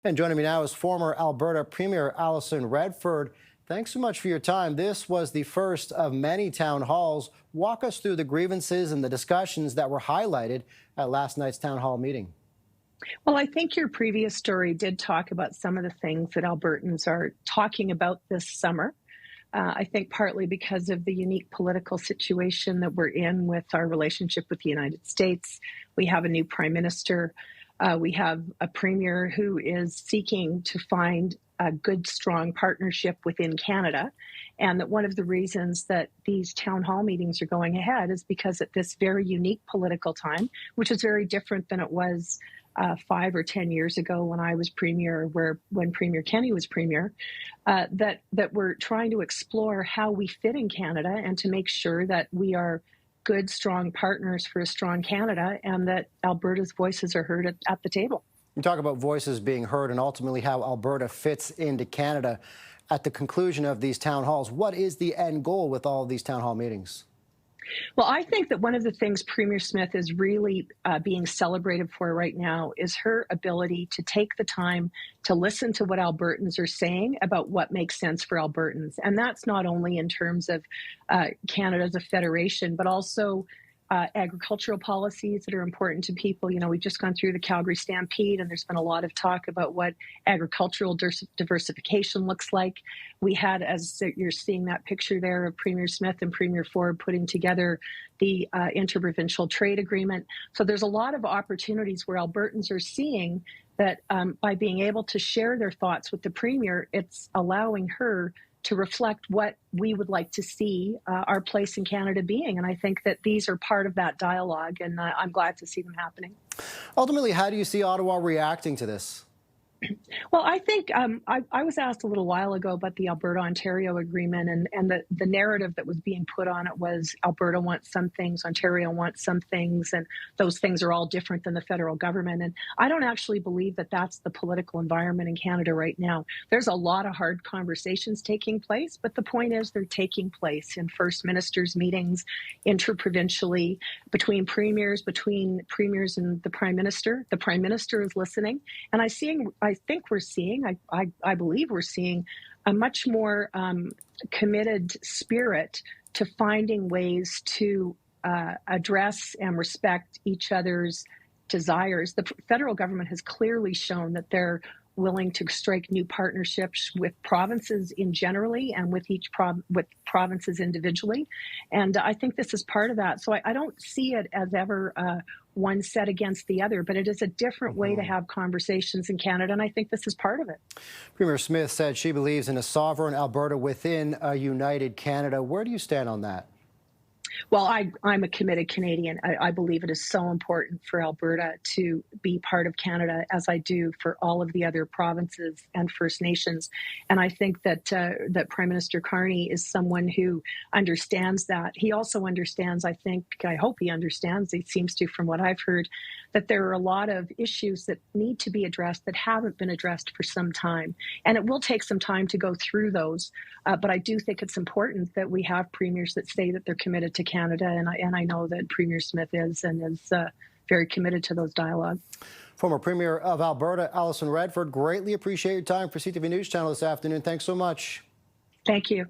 And joining me now is former Alberta Premier Alison Redford. Thanks so much for your time. This was the first of many town halls. Walk us through the grievances and the discussions that were highlighted at last night's town hall meeting. Well, I think your previous story did talk about some of the things that Albertans are talking about this summer. I think partly because of the unique political situation that we're in with our relationship with the United States. We have a new prime minister. We have a premier who is seeking to find a good, strong partnership within Canada. And that one of the reasons that these town hall meetings are going ahead is because at this very unique political time, which is very different than it was 5 or 10 years ago when I was premier, when Premier Kenney was premier, that we're trying to explore how we fit in Canada and to make sure that we are good, strong partners for a strong Canada and that Alberta's voices are heard at the table. You talk about voices being heard and ultimately how Alberta fits into Canada. At the conclusion of these town halls, what is the end goal with all of these town hall meetings? Well, I think that one of the things Premier Smith is really being celebrated for right now is her ability to take the time to listen to what Albertans are saying about what makes sense for Albertans. And that's not only in terms of Canada as a federation, but also agricultural policies that are important to people. You know, we've just gone through the Calgary Stampede, and there's been a lot of talk about what agricultural diversification looks like. We had, as you're seeing that picture there of Premier Smith and Premier Ford putting together the interprovincial trade agreement. So there's a lot of opportunities where Albertans are seeing that by being able to share their thoughts with the Premier, it's allowing her to reflect what we would like to see our place in Canada being. And I think that these are part of that dialogue, and I'm glad to see them happening. Ultimately, how do you see Ottawa reacting to this? Well, I think I was asked a little while ago about the Alberta-Ontario agreement, and the narrative that was being put on it was Alberta wants some things, Ontario wants some things, and those things are all different than the federal government. And I don't actually believe that that's the political environment in Canada right now. There's a lot of hard conversations taking place, but the point is they're taking place in First Ministers' meetings, interprovincially, between premiers and the Prime Minister. The Prime Minister is listening, and I believe we're seeing a much more committed spirit to finding ways to address and respect each other's desires. The federal government has clearly shown that they're willing to strike new partnerships with provinces in generally and with with provinces individually. And I think this is part of that. So I don't see it as ever one set against the other, but it is a different way to have conversations in Canada, and I think this is part of it. Premier Smith said she believes in a sovereign Alberta within a united Canada. Where do you stand on that? Well, I'm a committed Canadian. I believe it is so important for Alberta to be part of Canada, as I do for all of the other provinces and First Nations. And I think that that Prime Minister Carney is someone who understands that. He also understands, I hope he understands, he seems to from what I've heard, that there are a lot of issues that need to be addressed that haven't been addressed for some time. And it will take some time to go through those. But I do think it's important that we have premiers that say that they're committed to Canada, and I know that Premier Smith is very committed to those dialogues. Former Premier of Alberta, Alison Redford, greatly appreciate your time for CTV News Channel this afternoon. Thanks so much. Thank you.